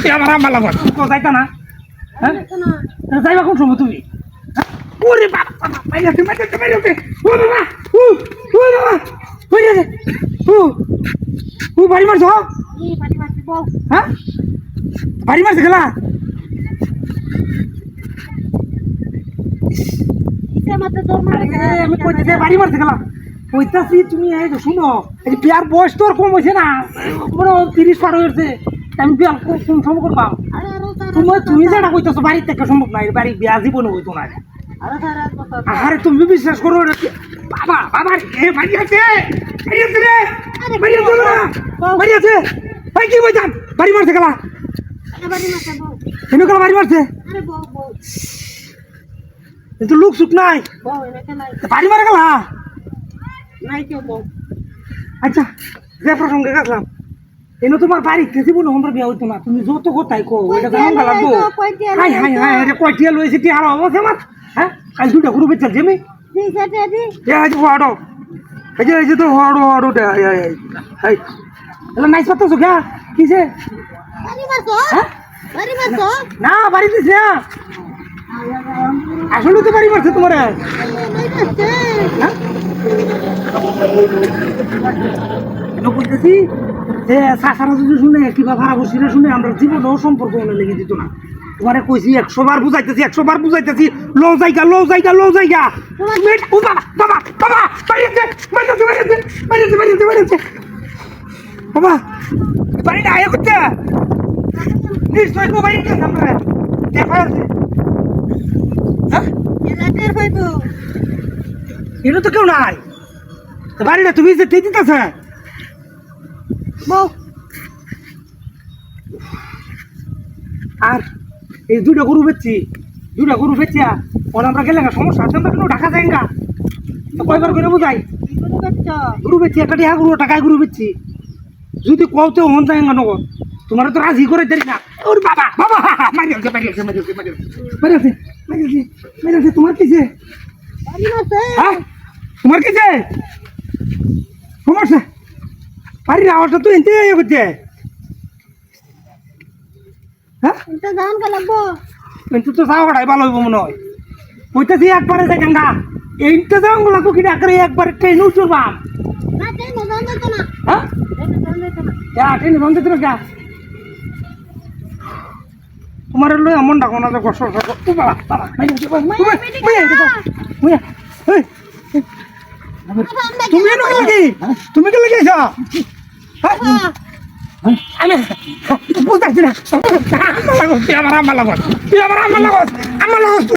তুই আমার আম্মা লাগত তো যাইতা না হ্যাঁ যাইবা কোন সময় তুমি ওরে বাবা বাবা মাইরাতে ও বাবা ও বাবা মাইরাতে ও বাড়ি মারছ হ্যাঁ বাড়ি মারছে খেলা আমি কইতেছি বাড়ি মারছে খেলা কইতাছি তুমি এই শুনো এই বিয়ার বয়স তো আর কম হয়েছে না মনে 30 পার হয়েছে আমি বিয়ার কোন সময় করবা তুমি যেটা কইতেছো বাড়ির থেকে সম্ভব না বাড়ি বিয়া জীবনে হইতো না আরে তুমি বিশ্বাস করো বাবা বাবা এ বাড়ি আছে রে বাড়ি আছে ভাই কি বলতাম বাড়ি মারছে খেলা কেন খেলা বাড়ি মারছে কিন্তু লোক সুখ নাই বাড়ি মারা গেলা আচ্ছা যে প্রসঙ্গে গেছিলাম এনে তোমার বাড়িতে জীবন আমার বিয়া হইতো না তুমি যত কোথায় কো এটা জানান লাগবো হাই হাই হাই এটা কয়টিয়া লইছে টি আর অবস্থা আমার হ্যাঁ কাল দুটা গ্রুপে চলছে আমি এই হড়ো এই যে তো হড়ো হড়ো হাই এলা নাইস পাতো সুগা কিছে না বাড়ি দিছে আসলে তো বাড়ি মারছে তোমার বলতেছি যে চাষারা যদি শুনে কিবা ভাড়া বসিরা শুনে আমরা জীবনেও সম্পর্ক মনে লেগে দিত না তোমারে কইছি 100 বার বুঝাইতেছি 100 বার বুঝাইতেছি লো জায়গা বাবা বাবা বাবা বাইরে বাবা বাড়ি না আয় করতে নিশ্চয় তো বাড়ি গেছে আমরা দেখা আছে হ্যাঁ এটা তো কেউ নাই বাড়িটা তুমি যে দিতেছে আর এই দুটা গরু বেচছি আমরা গেলে সমস্যা আছে আমরা কেন ঢাকা যাই না কয়বার করে বুঝাই গরু বেচছি একটা টিহা গরু টাকায় গরু বেচছি যদি কওতে হন যায় না নগদ তোমার তো রাজি করে দেরি না ওর বাবা বাবা মারিয়াছে তোমার কিছে হ্যাঁ তোমার কিছে সমস্যা বাড়ির আওয়াজটা তো এনতে করছে হ্যাঁ কিন্তু তো যাওয়াটাই ভালো হইব মনে হয় ওইটাছি একবারে দেখেন না এইটা যাওয়া লাগবো কিনা একবারে ট্রেন উঠবাম হ্যাঁ ট্রেন বন্ধ দিল যা তোমার লই এমন ডাকো না যে কষ্ট তুমি কে লেগে আমি বুঝতে পারছি না আমার লাগত